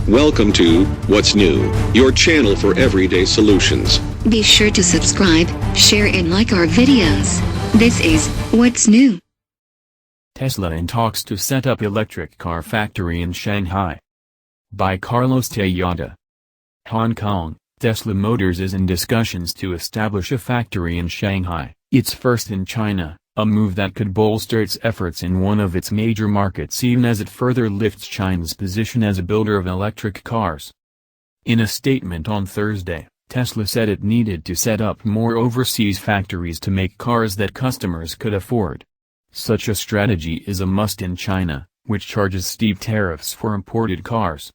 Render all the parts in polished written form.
Welcome to What's New, your channel for everyday solutions. Be sure to subscribe, share and like our videos. This is What's New. Tesla in talks to set up electric car factory in Shanghai. By CARLOS Tejada. Hong Kong, Tesla Motors is in discussions to establish a factory in Shanghai, its first in China, a move that could bolster its efforts in one of its major markets even as it further lifts China's position as a builder of electric cars. In a statement on Thursday, Tesla said it needed to set up more overseas factories to make cars that customers could afford. Such a strategy is a must in China, which charges steep tariffs for imported cars.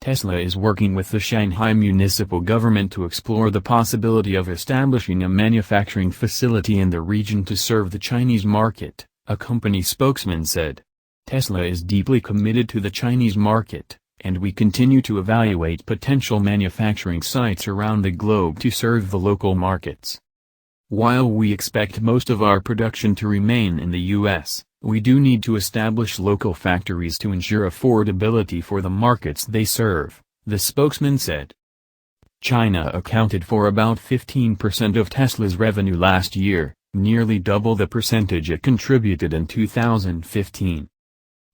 Tesla is working with the Shanghai Municipal Government to explore the possibility of establishing a manufacturing facility in the region to serve the Chinese market, a company spokesman said. Tesla is deeply committed to the Chinese market, and we continue to evaluate potential manufacturing sites around the globe to serve the local markets. While we expect most of our production to remain in the U.S., we do need to establish local factories to ensure affordability for the markets they serve, the spokesman said. China accounted for about 15% of Tesla's revenue last year, nearly double the percentage it contributed in 2015.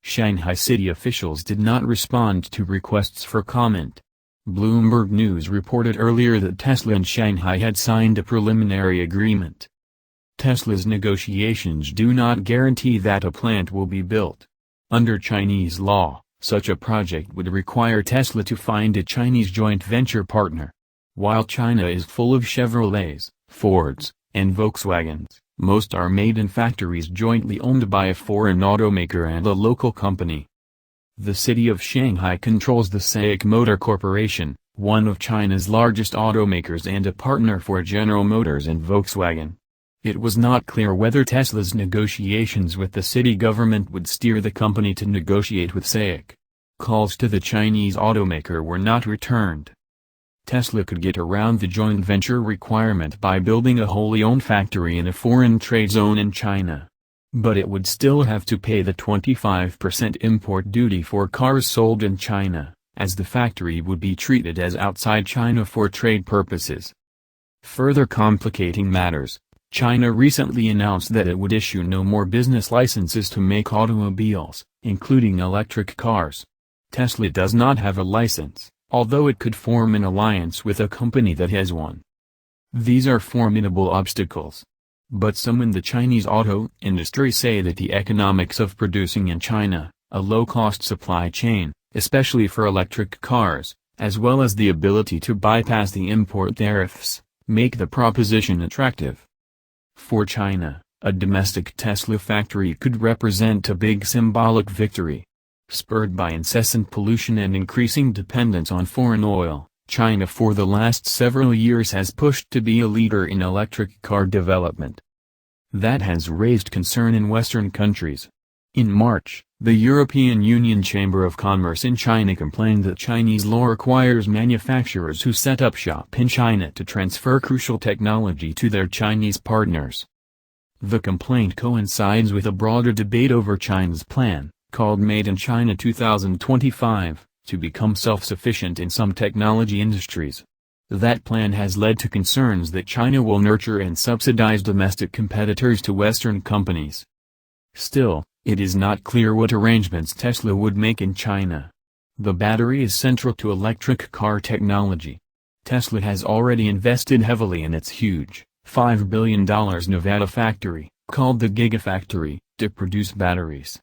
Shanghai city officials did not respond to requests for comment. Bloomberg News reported earlier that Tesla and Shanghai had signed a preliminary agreement. Tesla's negotiations do not guarantee that a plant will be built. Under Chinese law, such a project would require Tesla to find a Chinese joint venture partner. While China is full of Chevrolets, Fords, and Volkswagens, most are made in factories jointly owned by a foreign automaker and a local company. The city of Shanghai controls the SAIC Motor Corporation, one of China's largest automakers and a partner for General Motors and Volkswagen. It was not clear whether Tesla's negotiations with the city government would steer the company to negotiate with SAIC. Calls to the Chinese automaker were not returned. Tesla could get around the joint venture requirement by building a wholly owned factory in a foreign trade zone in China. But it would still have to pay the 25% import duty for cars sold in China, as the factory would be treated as outside China for trade purposes. Further complicating matters, China recently announced that it would issue no more business licenses to make automobiles, including electric cars. Tesla does not have a license, although it could form an alliance with a company that has one. These are formidable obstacles. But some in the Chinese auto industry say that the economics of producing in China, a low-cost supply chain, especially for electric cars, as well as the ability to bypass the import tariffs, make the proposition attractive. For China, a domestic Tesla factory could represent a big symbolic victory. Spurred by incessant pollution and increasing dependence on foreign oil, China for the last several years has pushed to be a leader in electric car development. That has raised concern in Western countries. In March, the European Union Chamber of Commerce in China complained that Chinese law requires manufacturers who set up shop in China to transfer crucial technology to their Chinese partners. The complaint coincides with a broader debate over China's plan, called Made in China 2025, to become self-sufficient in some technology industries. That plan has led to concerns that China will nurture and subsidize domestic competitors to Western companies. Still, it is not clear what arrangements Tesla would make in China. The battery is central to electric car technology. Tesla has already invested heavily in its huge, $5 billion Nevada factory, called the Gigafactory, to produce batteries.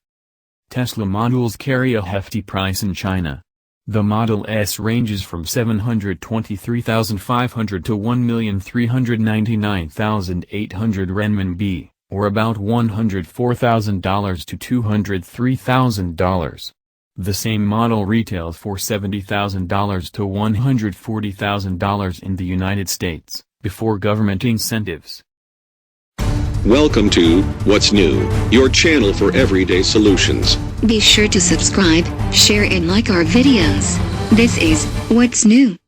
Tesla models carry a hefty price in China. The Model S ranges from $723,500 to $1,399,800 renminbi, or about $104,000 to $203,000. The same model retails for $70,000 to $140,000 in the United States, before government incentives. Welcome to What's New, your channel for everyday solutions. Be sure to subscribe, share and like our videos. This is What's New.